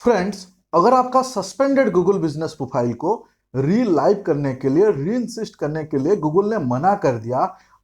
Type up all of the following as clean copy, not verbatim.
Friends, अगर आपका suspended Google business profile को री लाइव करने के लिए, री इंसिस्ट करने के लिए गूगल ने मना कर दिया,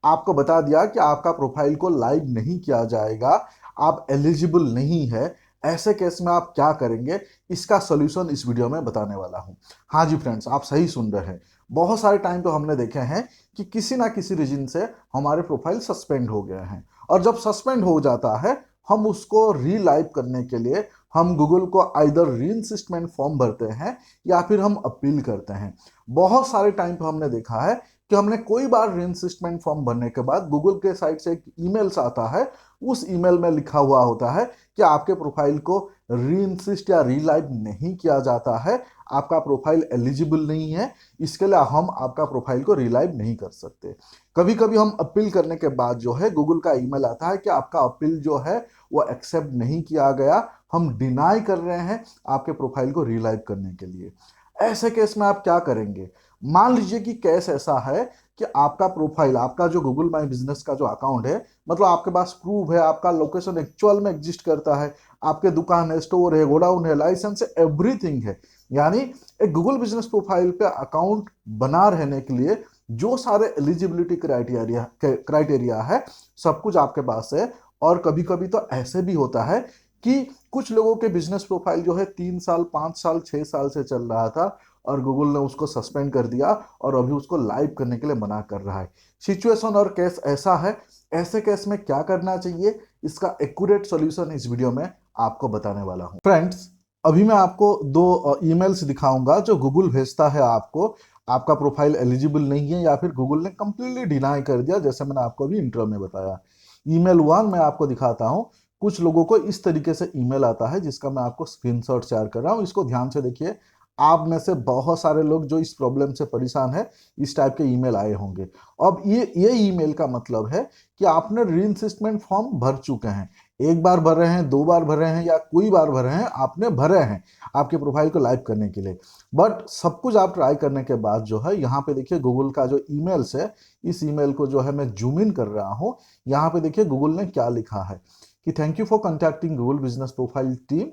आपको बता दिया कि आपका प्रोफाइल को लाइव नहीं किया जाएगा, आप एलिजिबल नहीं है, ऐसे केस में आप क्या करेंगे? इसका सॉल्यूशन इस वीडियो में बताने वाला हूं। हाँ जी फ्रेंड्स, आप सही सुन रहे हैं। बहुत सारे टाइम तो हमने देखे हैं कि किसी ना किसी रीजन से हमारे प्रोफाइल सस्पेंड हो गए हैं, और जब सस्पेंड हो जाता है हम उसको री लाइव करने के लिए हम गूगल को आइदर रीइंसिस्टमेंट फॉर्म भरते हैं या फिर हम अपील करते हैं। बहुत सारे टाइम पे हमने देखा है कि हमने कोई बार रीइंसिस्टमेंट फॉर्म भरने के बाद गूगल के साइड से एक ईमेल्स आता है, उस ईमेल में लिखा हुआ होता है कि आपके प्रोफाइल को रीइंसिस्ट या रीलाइव नहीं किया जाता है, आपका प्रोफाइल एलिजिबल नहीं है, इसके लिए हम आपका प्रोफाइल को रिलाइव नहीं कर सकते। कभी कभी हम अपील करने के बाद जो है गूगल का ईमेल आता है कि आपका अपील जो है वो एक्सेप्ट नहीं किया गया, हम डिनाई कर रहे हैं आपके प्रोफाइल को रिलाइव करने के लिए। ऐसे केस में आप क्या करेंगे? मान लीजिए कि केस ऐसा है कि आपका प्रोफाइल, आपका जो गूगल माई बिजनेस का जो अकाउंट है, मतलब आपके पास प्रूफ है, आपका लोकेशन एक्चुअल में एग्जिस्ट करता है, आपके दुकान है, स्टोर है, गोडाउन है, लाइसेंस है, एवरीथिंग है। यानी एक गूगल बिजनेस प्रोफाइल पे अकाउंट बना रहने के लिए जो सारे एलिजिबिलिटी क्राइटेरिया है, सब कुछ आपके पास है। और कभी कभी तो ऐसे भी होता है कि कुछ लोगों के बिजनेस प्रोफाइल जो है 3 साल, 5 साल, 6 साल से चल रहा था और गूगल ने उसको सस्पेंड कर दिया और अभी उसको लाइव करने के लिए मना कर रहा है। सिचुएशन और केस ऐसा है, ऐसे केस में क्या करना चाहिए, इसका एक्यूरेट सॉल्यूशन इस वीडियो में आपको बताने वाला हूं। फ्रेंड्स, अभी मैं आपको दो ईमेल्स दिखाऊंगा जो गूगल भेजता है आपको। आपका प्रोफाइल एलिजिबल नहीं है या फिर गूगल ने कंप्लीटली डिनाई कर दिया, जैसे मैंने आपको अभी इंट्रो में बताया। ईमेल 1 मैं आपको दिखाता हूं। कुछ लोगों को इस तरीके से ईमेल आता है जिसका मैं आपको स्क्रीनशॉट शेयर कर रहा हूं, इसको ध्यान से देखिए। आप में से बहुत सारे लोग जो इस प्रॉब्लम से परेशान है, इस टाइप के ईमेल आए होंगे। अब ये ईमेल का मतलब है कि आपने रीइंसिस्टमेंट फॉर्म भर चुके हैं। एक बार भर रहे हैं, 2 बार भर रहे हैं या कोई बार भर रहे हैं, आपने भरे हैं आपके प्रोफाइल को लाइव करने के लिए। बट सब कुछ आप ट्राई करने के बाद जो है, यहाँ पे देखिए गूगल का जो ईमेल्स है, इस ईमेल को जो है मैं जूम इन कर रहा हूँ। यहाँ पे देखिए गूगल ने क्या लिखा है कि thank you for contacting Google business profile team.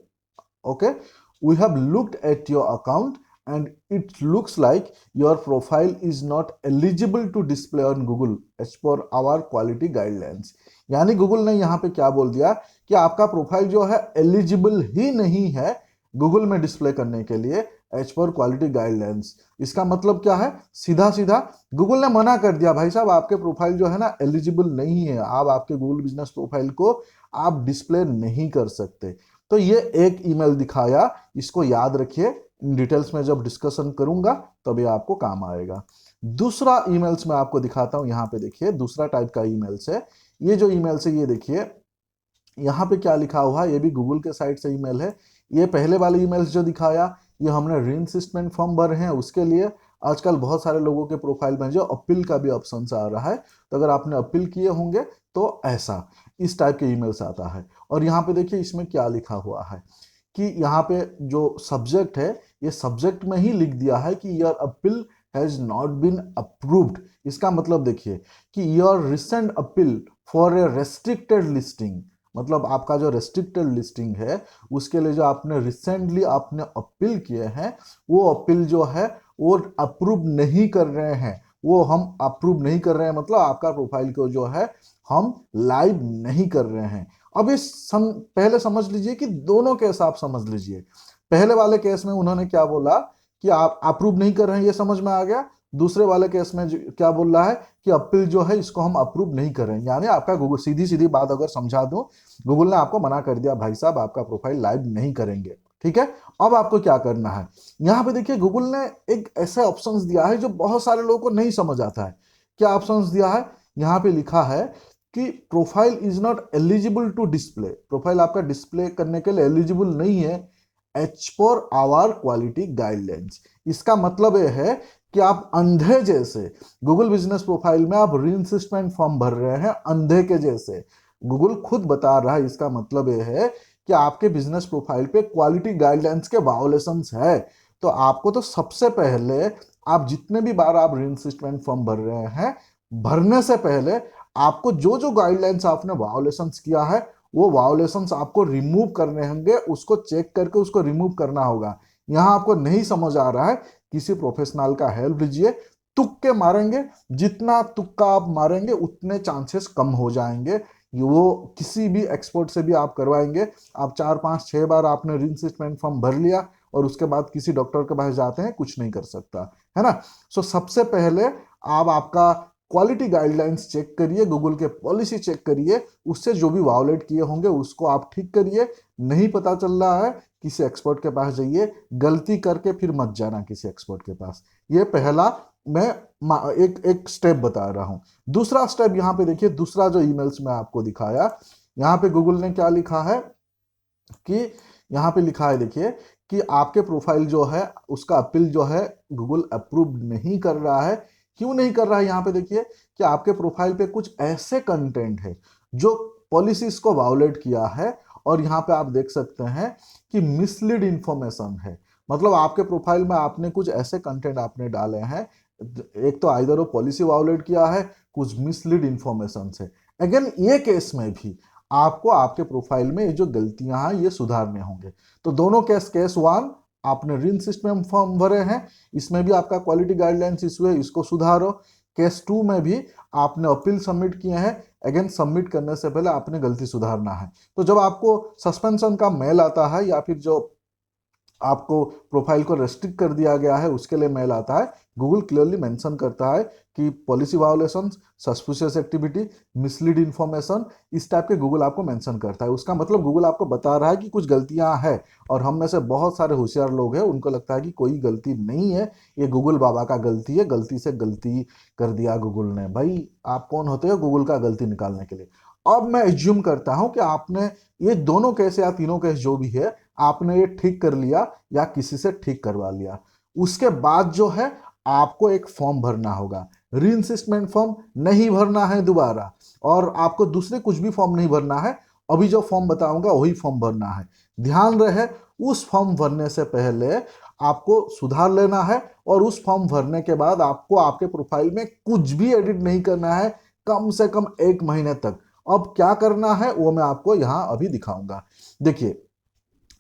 Okay, we have looked at your account and it looks like your profile is not eligible to display on Google as per our quality guidelines। यानी Google ने यहाँ पे क्या बोल दिया कि आपका profile जो है एलिजिबल ही नहीं है गूगल में डिस्प्ले करने के लिए एज पर क्वालिटी गाइडलाइंस। इसका मतलब क्या है? सीधा सीधा गूगल ने मना कर दिया, भाई साहब आपके प्रोफाइल जो है ना एलिजिबल नहीं है, आप आपके गूगल बिजनेस प्रोफाइल को आप डिस्प्ले नहीं कर सकते। तो ये एक ईमेल दिखाया, इसको याद रखिए, इन डिटेल्स में जब डिस्कशन करूंगा तब ये आपको काम आएगा। दूसरा ईमेल्स मैं आपको दिखाता हूं, यहाँ पे देखिए दूसरा टाइप का ईमेल्स है। ये जो ईमेल्स है ये देखिए, यहाँ पे क्या लिखा हुआ है, ये भी गूगल के साइट से ईमेल है। ये पहले वाले ईमेल्स जो दिखाया, ये हमने रीइंसिस्टमेंट फॉर्म भरे हैं उसके लिए। आजकल बहुत सारे लोगों के प्रोफाइल में जो अपील का भी ऑप्शन आ रहा है, तो अगर आपने अपील किए होंगे तो ऐसा इस टाइप के ईमेल्स आता है। और यहाँ पे देखिए इसमें क्या लिखा हुआ है कि यहाँ पे जो सब्जेक्ट है, ये सब्जेक्ट में ही लिख दिया है कि your appeal has not been approved. इसका मतलब देखिए कि your recent appeal for a restricted listing, मतलब आपका जो रेस्ट्रिक्टेड लिस्टिंग है उसके लिए जो आपने रिसेंटली आपने अपील किए हैं, वो अपील जो है वो अप्रूव नहीं कर रहे हैं। वो हम अप्रूव नहीं कर रहे हैं मतलब आपका प्रोफाइल को जो है हम लाइव नहीं कर रहे हैं। अब पहले समझ लीजिए कि दोनों केस आप समझ लीजिए। पहले वाले केस में उन्होंने क्या बोला कि आप अप्रूव नहीं कर रहे हैं, ये समझ में आ गया। दूसरे वाले केस में क्या बोल रहा है कि अपील जो है इसको हम अप्रूव नहीं कर रहे हैं। यानी आपका गूगल, सीधी सीधी बात अगर समझा दूं, गूगल ने आपको मना कर दिया, भाई साहब आपका प्रोफाइल लाइव नहीं करेंगे। ठीक है, अब आपको क्या करना है? यहाँ पे देखिए गूगल ने एक ऐसा ऑप्शंस दिया है जो बहुत सारे लोगों को नहीं समझ आता है। क्या ऑप्शंस दिया है? यहाँ पे लिखा है कि profile is not eligible to display, profile आपका डिस्प्ले करने के लिए एलिजिबल नहीं है as per hour quality guidelines. इसका मतलब यह है कि आप अंधे जैसे गूगल बिजनेस प्रोफाइल में आप रीइंसिस्टमेंट फॉर्म भर रहे हैं अंधे के जैसे। गूगल खुद बता रहा है, इसका मतलब यह है कि आपके बिजनेस प्रोफाइल पे क्वालिटी गाइडलाइंस के वायोलेशंस है। तो आपको तो सबसे पहले, आप जितने भी बार आप रीइंसिस्टमेंट फॉर्म भर रहे हैं, भरने से पहले आपको जो जो गाइडलाइंस आपने वायोलेशंस किया है वो वायोलेशंस आपको रिमूव करने होंगे, उसको चेक करके उसको रिमूव करना होगा। यहाँ आपको नहीं समझ आ रहा है, किसी प्रोफेशनल का हेल्प लीजिए। तुक्के मारेंगे, जितना तुक्का आप मारेंगे उतने चांसेस कम हो जाएंगे। वो किसी भी एक्सपर्ट से भी आप करवाएंगे। आप 4 5 6 बार आपने रीइंसिस्टमेंट फॉर्म भर लिया और उसके बाद किसी डॉक्टर के पास जाते हैं, कुछ नहीं कर सकता है ना। सो सबसे पहले आप आपका क्वालिटी गाइडलाइंस चेक करिए, गूगल के पॉलिसी चेक करिए, उससे जो भी वायोलेट किए होंगे उसको आप ठीक करिए। नहीं पता चल रहा है, किसी एक्सपर्ट के पास जाइए। गलती करके फिर मत जाना किसी एक्सपर्ट के पास। ये पहला मैं एक एक स्टेप बता रहा हूं। दूसरा स्टेप यहाँ पे देखिए, दूसरा जो ईमेल्स में आपको दिखाया, यहाँ पे गूगल ने क्या लिखा है कि यहाँ पे लिखा है देखिए कि आपके प्रोफाइल जो है उसका अपील जो है गूगल अप्रूव नहीं कर रहा है। क्यों नहीं कर रहा है? यहाँ पे देखिए कि आपके प्रोफाइल पे कुछ ऐसे कंटेंट है जो पॉलिसीज को वायोलेट किया है। और यहाँ पे आप देख सकते हैं कि मिसलीड इंफॉर्मेशन है। मतलब आपके प्रोफाइल में आपने कुछ ऐसे कंटेंट आपने डाले हैं, एक तो आइदर वो पॉलिसी वायोलेट किया है, कुछ मिसलीड इंफॉर्मेशन है। अगेन ये केस में भी आपको आपके प्रोफाइल में ये जो गलतियां हैं ये सुधारने होंगे। तो दोनों केस, केस 1 आपने रीइंसिस्टमेंट फॉर्म भरे हैं, इसमें भी आपका क्वालिटी गाइडलाइंस इशू है, इसको सुधारो। केस 2 में भी आपने अपील सबमिट किए हैं, अगेन सबमिट करने से पहले आपने गलती सुधारना है। तो जब आपको सस्पेंशन का मेल आता है या फिर जो आपको प्रोफाइल को रेस्ट्रिक्ट कर दिया गया है उसके लिए मेल आता है, गूगल क्लियरली मेंशन करता है कि policy violation, suspicious activity, mislead information, इस टाइप के गूगल आपको मेंशन करता है। उसका मतलब गूगल आपको बता रहा है कि कुछ गलतियां हैं। और हम में से बहुत सारे होशियार लोग हैं, उनको लगता है कि कोई गलती नहीं है, ये गूगल बाबा का गलती है, गलती से गलती कर दिया गूगल ने। भाई आप कौन होते हो गूगल का गलती निकालने के लिए? अब मैं एज्यूम करता हूं कि आपने ये दोनों केस या तीनों केस जो भी है आपने ये ठीक कर लिया या किसी से ठीक करवा लिया। उसके बाद जो है आपको एक फॉर्म भरना होगा। रीइंसिस्टमेंट फॉर्म नहीं भरना है दोबारा, और आपको दूसरे कुछ भी फॉर्म नहीं भरना है। अभी जो फॉर्म बताऊंगा वही फॉर्म भरना है। ध्यान रहे, उस फॉर्म भरने से पहले आपको सुधार लेना है, और उस फॉर्म भरने के बाद आपको आपके प्रोफाइल में कुछ भी एडिट नहीं करना है, कम से कम 1 महीने तक। अब क्या करना है वो मैं आपको यहां अभी दिखाऊंगा। देखिए,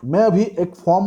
मैं अभी एक फॉर्म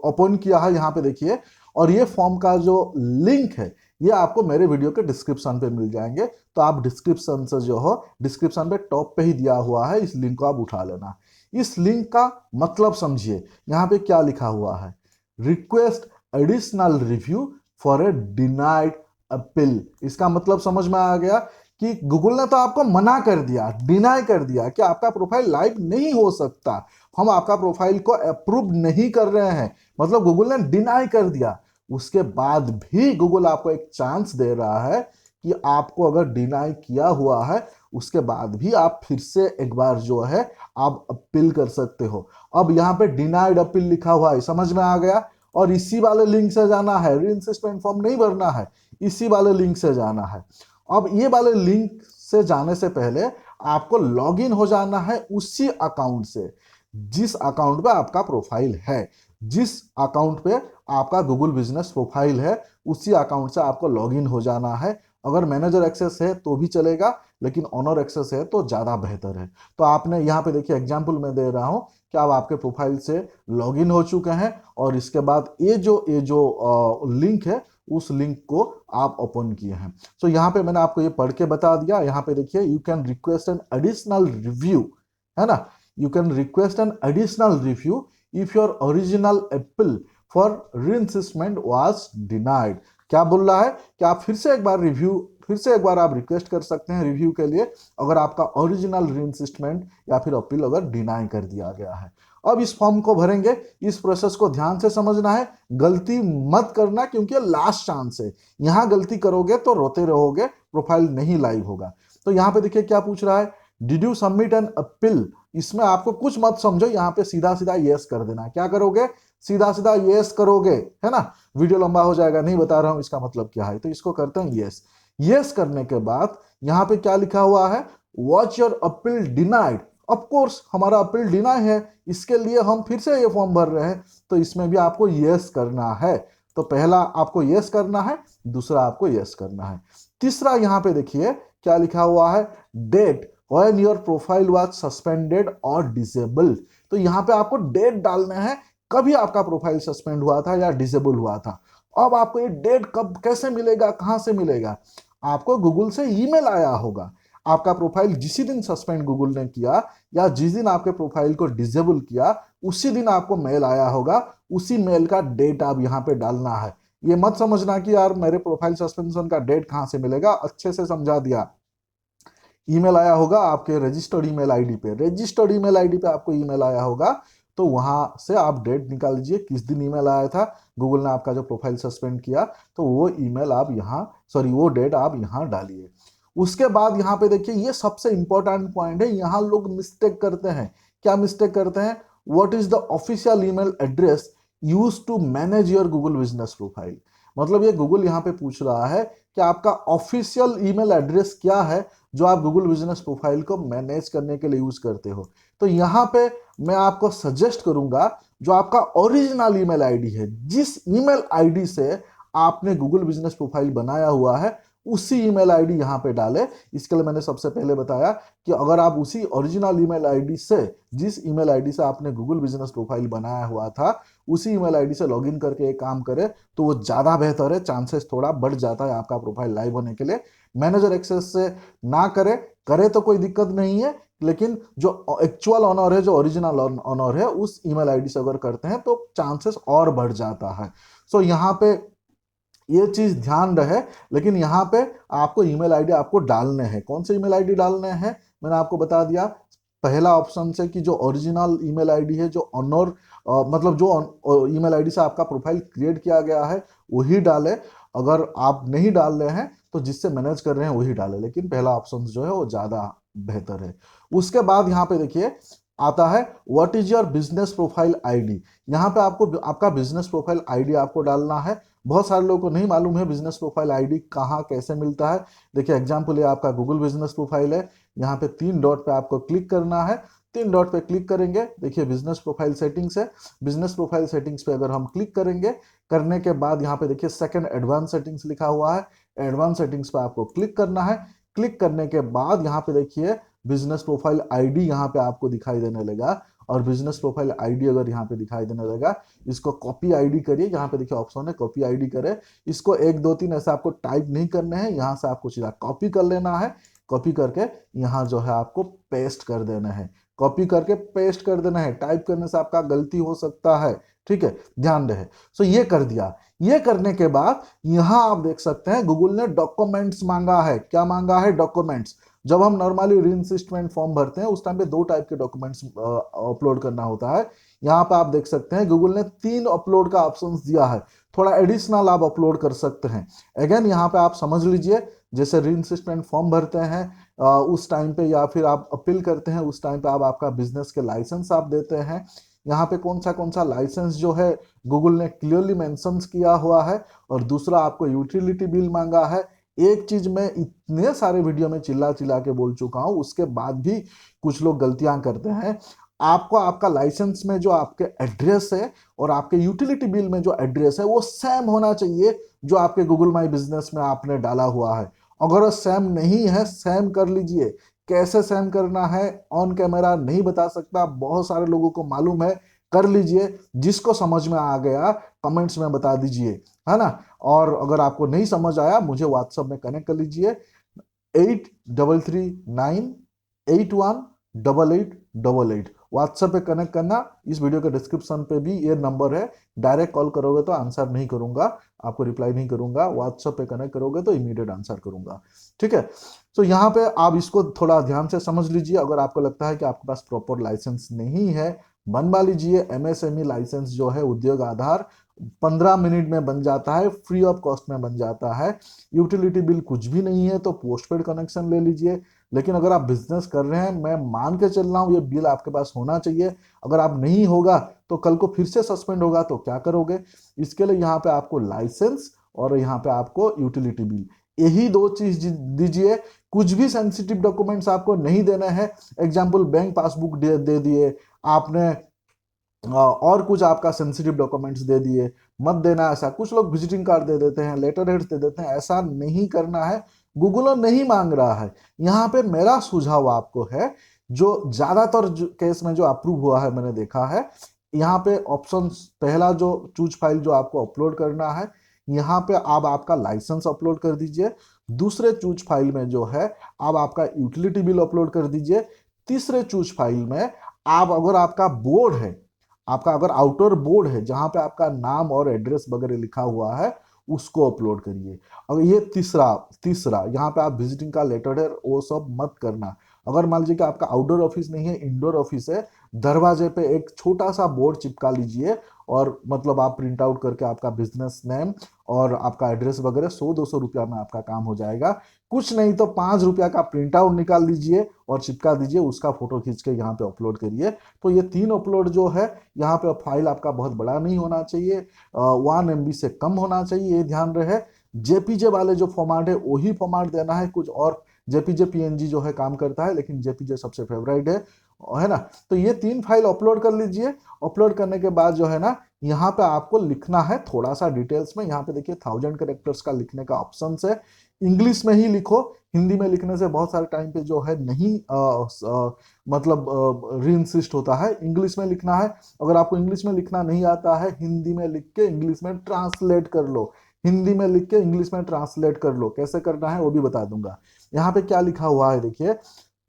ओपन किया है यहाँ पे देखिए, और ये फॉर्म का जो लिंक है ये आपको मेरे वीडियो के डिस्क्रिप्शन पे मिल जाएंगे। तो आप डिस्क्रिप्शन से जो हो, डिस्क्रिप्शन पे टॉप पे ही दिया हुआ है, इस लिंक को आप उठा लेना। इस लिंक का मतलब समझिए, यहाँ पे क्या लिखा हुआ है, request additional review for a denied appeal. इसका मतलब समझ में आ गया कि गूगल ने तो आपको मना कर दिया, डिनाई कर दिया कि आपका प्रोफाइल लाइव नहीं हो सकता, हम आपका प्रोफाइल को अप्रूव नहीं कर रहे हैं। मतलब गूगल ने डिनाई कर दिया। उसके बाद भी गूगल आपको एक चांस दे रहा है कि आपको अगर डिनाई किया हुआ है उसके बाद भी आप फिर से एक बार जो है आप अपील कर सकते हो। अब यहाँ पे डिनाइड अपील लिखा हुआ है, समझ में आ गया। और इसी वाले लिंक से जाना है, रीइंसिस्टमेंट फॉर्म नहीं भरना है, इसी वाले लिंक से जाना है। अब ये वाले लिंक से जाने से पहले आपको लॉगिन हो जाना है उसी अकाउंट से जिस अकाउंट पे आपका प्रोफाइल है। जिस अकाउंट पे आपका गूगल बिजनेस प्रोफाइल है उसी अकाउंट से आपको लॉगिन हो जाना है। अगर मैनेजर एक्सेस है तो भी चलेगा, लेकिन ऑनर एक्सेस है तो ज़्यादा बेहतर है। तो आपने यहाँ पे देखिए, एग्जाम्पल मैं दे रहा हूँ कि आप आपके प्रोफाइल से लॉगिन हो चुके हैं, और इसके बाद ये जो लिंक है उस लिंक को आप ओपन किए हैं। तो यहाँ पे मैंने आपको ये पढ़ के बता दिया। यहाँ पे देखिए, you can request an additional review, है ना। You can request an additional review if your original appeal for reinstatement was denied। क्या बोल रहा है कि आप फिर से एक बार आप रिक्वेस्ट कर सकते हैं रिव्यू के लिए, अगर आपका ओरिजिनल रीइंसिस्टमेंट या फिर अपील अगर डिनाई कर दिया गया है। अब इस फॉर्म को भरेंगे, इस प्रोसेस को ध्यान से समझना है, गलती मत करना, क्योंकि लास्ट चांस है। यहां गलती करोगे तो रोते रहोगे, प्रोफाइल नहीं लाइव होगा। तो यहाँ पे देखिए क्या पूछ रहा है, did you submit an appeal. इसमें आपको कुछ मत समझो, यहाँ पे सीधा सीधा यस कर देना। क्या करोगे? सीधा सीधा यस करोगे, है ना। वीडियो लंबा हो जाएगा, नहीं बता रहा हूं इसका मतलब क्या है। तो इसको करते हैं यस। यस करने के बाद यहाँ पे क्या लिखा हुआ है, watch your appeal denied. Of course हमारा अपील डिनाई है, इसके लिए हम फिर से ये फॉर्म भर रहे हैं, तो इसमें भी आपको यस करना है। तो पहला आपको यस करना है, दूसरा आपको यस करना है। तीसरा यहाँ पे देखिए क्या लिखा हुआ है, date when your profile was suspended और डिसेबल्ड। तो यहाँ पे आपको डेट डालना है कभी आपका प्रोफाइल सस्पेंड हुआ था या डिसेबल हुआ था। अब आपको ये डेट कब कैसे मिलेगा, कहाँ से मिलेगा? आपको गूगल से ईमेल आया होगा। आपका प्रोफाइल जिसी दिन सस्पेंड गूगल ने किया या जिस दिन आपके प्रोफाइल को डिसेबल किया उसी दिन आपको मेल आया होगा। उसी मेल का डेट आप यहाँ पे डालना है। ये मत समझना कि यार मेरे प्रोफाइल सस्पेंशन का डेट कहाँ से मिलेगा, अच्छे से समझा दिया। ईमेल आया होगा आपके रजिस्टर्ड ईमेल आईडी पे, रजिस्टर्ड ईमेल आईडी पे आपको ईमेल आया होगा, तो वहां से आप डेट निकाल लीजिए किस दिन ईमेल आया था, गूगल ने आपका जो प्रोफाइल सस्पेंड किया, तो वो ईमेल आप यहाँ सॉरी वो डेट आप यहाँ डालिए। उसके बाद यहाँ पे देखिए ये सबसे इंपॉर्टेंट पॉइंट है, यहाँ लोग मिस्टेक करते हैं। क्या मिस्टेक करते हैं? What is the official email address use to manage your Google business profile. मतलब ये गूगल यहाँ पे पूछ रहा है कि आपका ऑफिशियल ईमेल एड्रेस क्या है जो आप गूगल बिजनेस प्रोफाइल को मैनेज करने के लिए यूज करते हो। तो यहाँ पे मैं आपको सजेस्ट करूंगा जो आपका ओरिजिनल ईमेल आईडी है, जिस ईमेल आईडी से आपने गूगल बिजनेस प्रोफाइल बनाया हुआ है उसी ईमेल आईडी यहाँ पे डाले। इसके लिए मैंने सबसे पहले बताया कि अगर आप उसी ओरिजिनल ईमेल आईडी से, जिस ईमेल आईडी से आपने गूगल बिजनेस प्रोफाइल बनाया हुआ था उसी ईमेल आईडी से लॉगिन करके एक काम करें तो वो ज्यादा बेहतर है, चांसेस थोड़ा बढ़ जाता है आपका प्रोफाइल लाइव होने के लिए। मैनेजर एक्सेस से ना करे, करे तो कोई दिक्कत नहीं है, लेकिन जो एक्चुअल ऑनर है, जो ओरिजिनल ऑनर है, उस ईमेल आईडी से अगर करते हैं तो चांसेस और बढ़ जाता है। सो यहाँ पे ये चीज ध्यान रहे। लेकिन यहाँ पे आपको ईमेल आईडी आपको डालने हैं। कौन से ईमेल आईडी डालने हैं मैंने आपको बता दिया। पहला ऑप्शन से कि जो ओरिजिनल ईमेल आईडी है, जो ऑनर मतलब जो ईमेल आईडी से आपका प्रोफाइल क्रिएट किया गया है वही डाले। अगर आप नहीं डाल रहे हैं तो जिससे मैनेज कर रहे हैं वही डाले, लेकिन पहला ऑप्शन जो है वो ज्यादा बेहतर है। उसके बाद यहाँ पे देखिए आता है what is your business profile ID. यहाँ पे आपको आपका बिजनेस प्रोफाइल आईडी आपको डालना है। बहुत सारे लोगों को नहीं मालूम है बिजनेस प्रोफाइल आईडी कहाँ कैसे मिलता है। देखिए एग्जांपल ये आपका गूगल बिजनेस प्रोफाइल है, यहाँ पे 3 डॉट पे आपको क्लिक करना है। 3 डॉट पे क्लिक करेंगे, देखिए बिजनेस प्रोफाइल सेटिंग्स है। बिजनेस प्रोफाइल सेटिंग्स पे अगर हम क्लिक करेंगे, करने के बाद यहाँ पे देखिए सेकंड एडवांस सेटिंग्स लिखा हुआ है। एडवांस सेटिंग्स पे आपको क्लिक करना है। क्लिक करने के बाद यहाँ पे देखिए बिजनेस प्रोफाइल आईडी यहाँ पे आपको दिखाई देने लगा। और बिजनेस प्रोफाइल आईडी अगर यहाँ पे दिखाई देने लगा, इसको कॉपी आईडी करिए। यहाँ पे देखिए ऑप्शन है कॉपी आईडी करे। इसको 1 2 3 ऐसे आपको टाइप नहीं करने हैं, यहाँ से आपको सीधा कॉपी कर लेना है। कॉपी करके यहाँ जो है आपको पेस्ट कर देना है। कॉपी करके पेस्ट कर देना है। टाइप करने से आपका गलती हो सकता है, ठीक है, ध्यान रहे। सो ये कर दिया। ये करने के बाद यहाँ आप देख सकते हैं गूगल ने डॉक्यूमेंट्स मांगा है। क्या मांगा है? डॉक्यूमेंट्स। जब हम नॉर्मली रीइंसिस्टमेंट फॉर्म भरते हैं उस टाइम पे 2 टाइप के डॉक्यूमेंट्स अपलोड करना होता है। यहाँ पे आप देख सकते हैं गूगल ने 3 अपलोड का ऑप्शन दिया है। थोड़ा एडिशनल आप अपलोड कर सकते हैं। अगेन यहाँ पे आप समझ लीजिए, जैसे रीइंसिस्टमेंट फॉर्म भरते हैं उस टाइम पे, या फिर आप अपील करते हैं उस टाइम पे आप आपका बिजनेस के लाइसेंस आप देते हैं। यहाँ पे कौन सा लाइसेंस जो है गूगल ने क्लियरली मेंशन किया हुआ है। और दूसरा आपको यूटिलिटी बिल मांगा है। एक चीज मैं इतने सारे वीडियो में चिल्ला चिल्ला के बोल चुका हूं, उसके बाद भी कुछ लोग गलतियां करते हैं। आपको आपका लाइसेंस में जो आपके एड्रेस है और आपके यूटिलिटी बिल में जो एड्रेस है वो सेम होना चाहिए जो आपके गूगल माई बिजनेस में आपने डाला हुआ है। अगर वो सेम नहीं है, सेम कर लीजिए। कैसे सेम करना है ऑन कैमरा नहीं बता सकता, बहुत सारे लोगों को मालूम है। कर लीजिए, जिसको समझ में आ गया कमेंट्स में बता दीजिए, है ना। और अगर आपको नहीं समझ आया मुझे व्हाट्सएप में कनेक्ट कर लीजिए 8339818888। व्हाट्सएप पे कनेक्ट करना। इस वीडियो के डिस्क्रिप्शन पे भी ये नंबर है। डायरेक्ट कॉल करोगे तो आंसर नहीं करूंगा, आपको रिप्लाई नहीं करूंगा। व्हाट्सएप पे कनेक्ट करोगे तो इमीडिएट आंसर करूंगा, ठीक है। तो यहाँ पे आप इसको थोड़ा ध्यान से समझ लीजिए। अगर आपको लगता है कि आपके पास प्रॉपर लाइसेंस नहीं है, बनवा लीजिए। एमएसएमई लाइसेंस जो है उद्योग आधार 15 मिनट में बन जाता है, फ्री ऑफ कॉस्ट में बन जाता है। यूटिलिटी बिल कुछ भी नहीं है तो पोस्टपेड कनेक्शन ले लीजिए। लेकिन अगर आप बिजनेस कर रहे हैं, मैं मान के चल रहा हूं ये बिल आपके पास होना चाहिए। अगर आप नहीं होगा तो कल को फिर से सस्पेंड होगा तो क्या करोगे? इसके लिए यहाँ पे आपको लाइसेंस और यहाँ पे आपको यूटिलिटी बिल, यही 2 चीज दीजिए। कुछ भी सेंसिटिव डॉक्यूमेंट्स आपको नहीं देना है। एग्जाम्पल बैंक पासबुक दे दिए आपने, और कुछ आपका सेंसिटिव डॉक्यूमेंट्स दे दिए, मत देना ऐसा। कुछ लोग विजिटिंग कार्ड दे देते हैं, लेटर हेड दे देते हैं, ऐसा नहीं करना है। गूगल नहीं मांग रहा है। यहाँ पे मेरा सुझाव आपको है, जो ज्यादातर केस में जो अप्रूव हुआ है मैंने देखा है, यहाँ पे ऑप्शन पहला जो चूज फाइल जो आपको अपलोड करना है, यहाँ पे आप आपका लाइसेंस अपलोड कर दीजिए। दूसरे चूज फाइल में जो है आप आपका यूटिलिटी बिल अपलोड कर दीजिए। तीसरे चूज फाइल में आप अगर आपका बोर्ड है, आपका अगर आउटर बोर्ड है जहां पे आपका नाम और एड्रेस वगैरह लिखा हुआ है, उसको अपलोड करिए। अगर ये तीसरा तीसरा यहाँ पे आप विजिटिंग का लेटर है वो सब मत करना। अगर मान लीजिए कि आपका आउटडोर ऑफिस नहीं है, इंडोर ऑफिस है, दरवाजे पे एक छोटा सा बोर्ड चिपका लीजिए और मतलब आप प्रिंट आउट करके आपका बिजनेस नेम और आपका एड्रेस वगैरह 100-200 रुपया में आपका काम हो जाएगा। कुछ नहीं तो 5 रुपया का प्रिंट आउट निकाल लीजिए और चिपका दीजिए, उसका फोटो खींच के यहाँ पे अपलोड करिए। तो ये 3 अपलोड जो है, यहाँ पे फाइल आपका बहुत बड़ा नहीं होना चाहिए, 1 MB से कम होना चाहिए, ये ध्यान रहे। जेपीजे वाले जो फॉर्मेट है वही फॉर्मेट देना है, कुछ और जेपीजे पीएनजी जो है काम करता है, लेकिन जेपीजे सबसे फेवरेट है ना। तो ये 3 फाइल अपलोड कर लीजिए। अपलोड करने के बाद जो है ना, यहाँ पे आपको लिखना है थोड़ा सा डिटेल्स में। यहाँ पे देखिए 1000 कैरेक्टर्स का लिखने का ऑप्शन है, इंग्लिश में ही लिखो। हिंदी में लिखने से बहुत सारे टाइम पे जो है नहीं मतलब रीइंसिस्ट होता है, इंग्लिश में लिखना है। अगर आपको इंग्लिश में लिखना नहीं आता है, हिंदी में लिख के इंग्लिश में ट्रांसलेट कर लो, हिंदी में लिख के इंग्लिश में ट्रांसलेट कर लो। कैसे करना है वो भी बता दूंगा। यहाँ पे क्या लिखा हुआ है देखिए,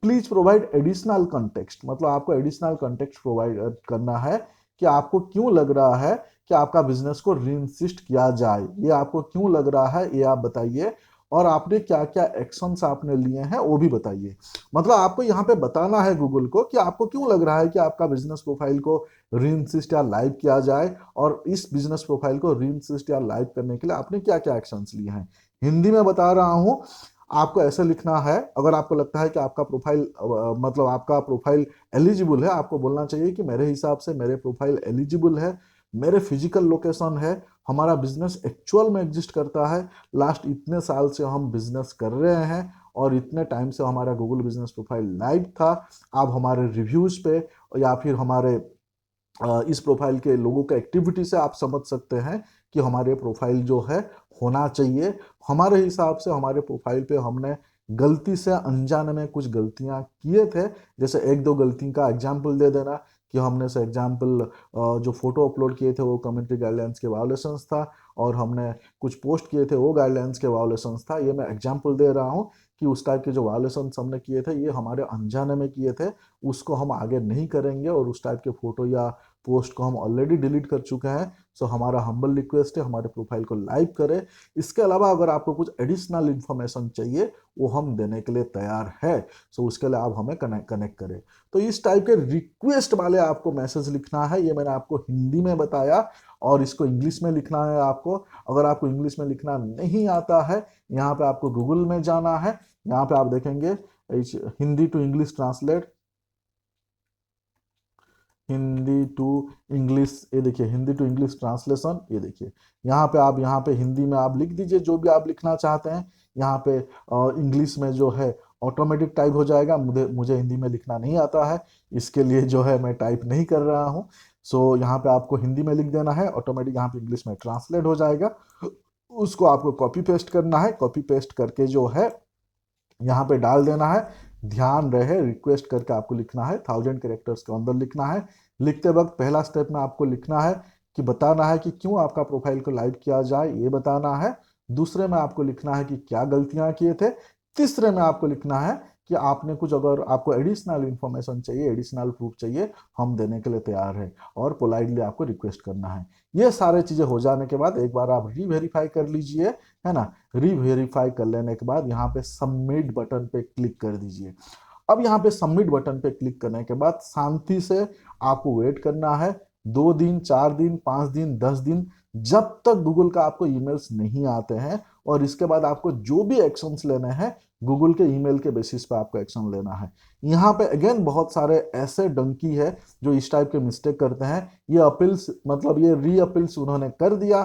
प्लीज प्रोवाइड एडिशनल कंटेक्स्ट, मतलब आपको एडिशनल कंटेक्स्ट प्रोवाइड करना है कि आपको क्यों लग रहा है कि आपका बिजनेस को रीइंसिस्ट किया जाए, ये आपको क्यों लग रहा है ये आप बताइए, और आपने क्या क्या एक्शंस आपने लिए हैं वो भी बताइए। मतलब आपको यहाँ पे बताना है गूगल को कि आपको क्यों लग रहा है कि आपका बिजनेस प्रोफाइल को रीइंसिस्ट या लाइव किया जाए, और इस बिजनेस प्रोफाइल को रीइंसिस्ट या लाइव करने के लिए आपने क्या क्या एक्शंस लिए हैं। हिंदी में बता रहा हूँ, आपको ऐसे लिखना है। अगर आपको लगता है कि आपका प्रोफाइल मतलब आपका प्रोफाइल एलिजिबल है, आपको बोलना चाहिए कि मेरे हिसाब से मेरे प्रोफाइल एलिजिबल है, मेरे फिजिकल लोकेशन है, हमारा बिजनेस एक्चुअल में एग्जिस्ट करता है, लास्ट इतने साल से हम बिजनेस कर रहे हैं और इतने टाइम से हमारा गूगल बिजनेस प्रोफाइल लाइव था। आप हमारे रिव्यूज पे या फिर हमारे इस प्रोफाइल के लोगों के एक्टिविटी से आप समझ सकते हैं कि हमारे प्रोफाइल जो है होना चाहिए। हमारे हिसाब से हमारे प्रोफाइल पे हमने गलती से अनजाने में कुछ गलतियां किए थे, जैसे 1-2 गलती का एग्जाम्पल दे देना कि हमने से एग्जाम्पल जो फोटो अपलोड किए थे वो कम्युनिटी गाइडलाइंस के वायोलेशंस था, और हमने कुछ पोस्ट किए थे वो गाइडलाइंस के वायोलेशंस था। ये मैं एग्जाम्पल दे रहा हूँ कि उस टाइप के जो वायोलेशंस हमने किए थे ये हमारे अनजाने में किए थे, उसको हम आगे नहीं करेंगे, और उस टाइप के फोटो या पोस्ट को हम ऑलरेडी डिलीट कर चुके हैं। सो हमारा हम्बल रिक्वेस्ट है हमारे प्रोफाइल को लाइक करें। इसके अलावा अगर आपको कुछ एडिशनल इन्फॉर्मेशन चाहिए वो हम देने के लिए तैयार है, सो उसके लिए आप हमें कनेक्ट करें। तो इस टाइप के रिक्वेस्ट वाले आपको मैसेज लिखना है, ये मैंने आपको हिंदी में बताया, और इसको इंग्लिश में लिखना है आपको। अगर आपको इंग्लिश में लिखना नहीं आता है, यहाँ पे आपको गूगल में जाना है, यहाँ पे आप देखेंगे Hindi to English translate, Hindi to English, ये देखिए हिंदी टू इंग्लिश ट्रांसलेशन, ये देखिए यहाँ पे आप यहाँ पे हिंदी में आप लिख दीजिए जो भी आप लिखना चाहते हैं। यहाँ पे इंग्लिश में जो है ऑटोमेटिक टाइप हो जाएगा, मुझे मुझे हिंदी में लिखना नहीं आता है, इसके लिए जो है मैं टाइप नहीं कर रहा हूँ। सो यहाँ पे आपको हिंदी में लिख देना है, ऑटोमेटिक यहाँ पे इंग्लिश में ट्रांसलेट हो जाएगा। उसको आपको कॉपी पेस्ट करना है, कॉपी पेस्ट करके जो है यहाँ पे डाल देना है। ध्यान रहे रिक्वेस्ट करके आपको लिखना है, 1000 कैरेक्टर्स के अंदर लिखना है। लिखते वक्त पहला स्टेप में आपको लिखना है कि बताना है कि क्यों आपका प्रोफाइल को लाइव किया जाए, ये बताना है। दूसरे में आपको लिखना है कि क्या गलतियां किए थे। तीसरे में आपको लिखना है कि आपने कुछ, अगर आपको एडिशनल इन्फॉर्मेशन चाहिए, एडिशनल प्रूफ चाहिए, हम देने के लिए तैयार है, और पोलाइटली आपको रिक्वेस्ट करना है। ये सारे चीजें हो जाने के बाद एक बार आप रीवेरीफाई कर लीजिए, है ना। रीवेरीफाई कर लेने के बाद यहाँ पे सबमिट बटन पे क्लिक कर दीजिए। अब यहाँ पे सबमिट बटन पे क्लिक करने के बाद शांति से आपको वेट करना है, 2 दिन, 4 दिन, 5 दिन, 10 दिन, जब तक गूगल का आपको ईमेल्स नहीं आते हैं। और इसके बाद आपको जो भी एक्शंस लेने हैं गूगल के ईमेल के बेसिस पे आपको एक्शन लेना है। यहाँ पे अगेन बहुत सारे ऐसे डंकी है जो इस टाइप के मिस्टेक करते हैं। ये अपील्स, मतलब ये री अपील्स उन्होंने कर दिया,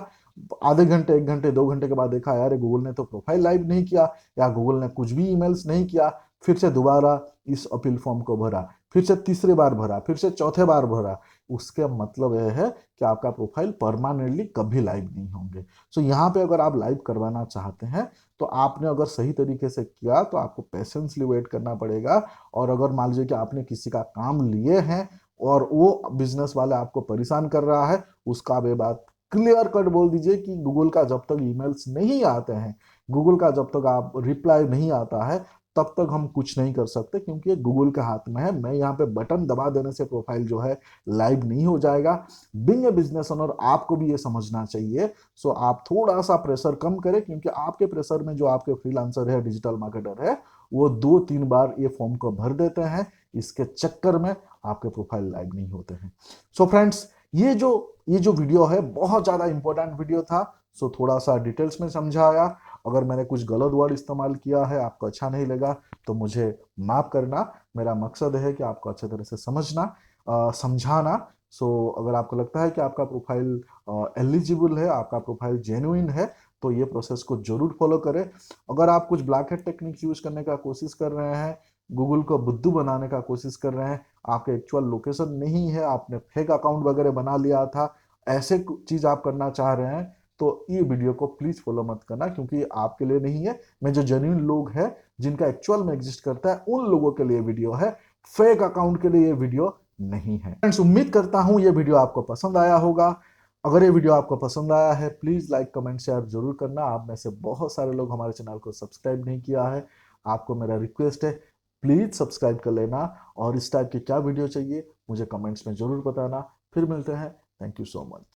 आधे घंटे, 1 घंटे, 2 घंटे के बाद देखा यार गूगल ने तो प्रोफाइल लाइव नहीं किया, या गूगल ने कुछ भी ईमेल्स नहीं किया। फिर से दोबारा इस अपील फॉर्म को भरा, फिर से तीसरी बार भरा, फिर से चौथे बार भरा। उसके मतलब यह है कि आपका प्रोफाइल परमानेंटली कभी लाइव नहीं होंगे। सो यहाँ पे अगर आप लाइव करवाना चाहते हैं तो आपने अगर सही तरीके से किया तो आपको पेशेंसली वेट करना पड़ेगा। और अगर मान लीजिए कि आपने किसी का काम लिए हैं और वो बिजनेस वाले आपको परेशान कर रहा है, उसका आप ये बात क्लियर कट बोल दीजिए कि गूगल का जब तक ईमेल्स नहीं आते हैं, गूगल का जब तक आप रिप्लाई नहीं आता है, तब तक हम कुछ नहीं कर सकते, क्योंकि ये गूगल के हाथ में है। मैं यहाँ पे बटन दबा देने से प्रोफाइल जो है लाइव नहीं हो जाएगा। बिंग ए बिजनेस ओनर आपको भी ये समझना चाहिए। सो आप थोड़ा सा प्रेशर कम करें, क्योंकि आपके प्रेशर में जो आपके फ्रीलांसर है, डिजिटल मार्केटर है, वो 2-3 बार ये फॉर्म को भर देते हैं। इसके चक्कर में आपके प्रोफाइल लाइव नहीं होते हैं। सो फ्रेंड्स, ये जो वीडियो है बहुत ज्यादा इंपॉर्टेंट वीडियो था। सो थोड़ा सा डिटेल्स में समझाया। अगर मैंने कुछ गलत वर्ड इस्तेमाल किया है, आपको अच्छा नहीं लगा, तो मुझे माफ करना। मेरा मकसद है कि आपको अच्छे तरह से समझना, समझाना। सो अगर आपको लगता है कि आपका प्रोफाइल एलिजिबल है, आपका प्रोफाइल जेन्युइन है, तो ये प्रोसेस को जरूर फॉलो करें। अगर आप कुछ ब्लैक हेड टेक्निक्स यूज करने का कोशिश कर रहे हैं, गूगल को बुद्धू बनाने का कोशिश कर रहे हैं, आपके एक्चुअल लोकेशन नहीं है, आपने फेक अकाउंट वगैरह बना लिया था, ऐसे चीज आप करना चाह रहे हैं, तो ये वीडियो को प्लीज फॉलो मत करना, क्योंकि ये आपके लिए नहीं है। मैं जो जेन्युइन लोग हैं, जिनका एक्चुअल में एग्जिस्ट करता है, उन लोगों के लिए वीडियो है। फेक अकाउंट के लिए ये वीडियो नहीं है। फ्रेंड्स, उम्मीद करता हूं ये वीडियो आपको पसंद आया होगा। अगर ये वीडियो आपको पसंद आया है, प्लीज लाइक कमेंट शेयर जरूर करना। आप में से बहुत सारे लोग हमारे चैनल को सब्सक्राइब नहीं किया है, आपको मेरा रिक्वेस्ट है, प्लीज सब्सक्राइब कर लेना। और इस टाइप की क्या वीडियो चाहिए मुझे कमेंट्स में जरूर बताना। फिर मिलते हैं। Thank you so much.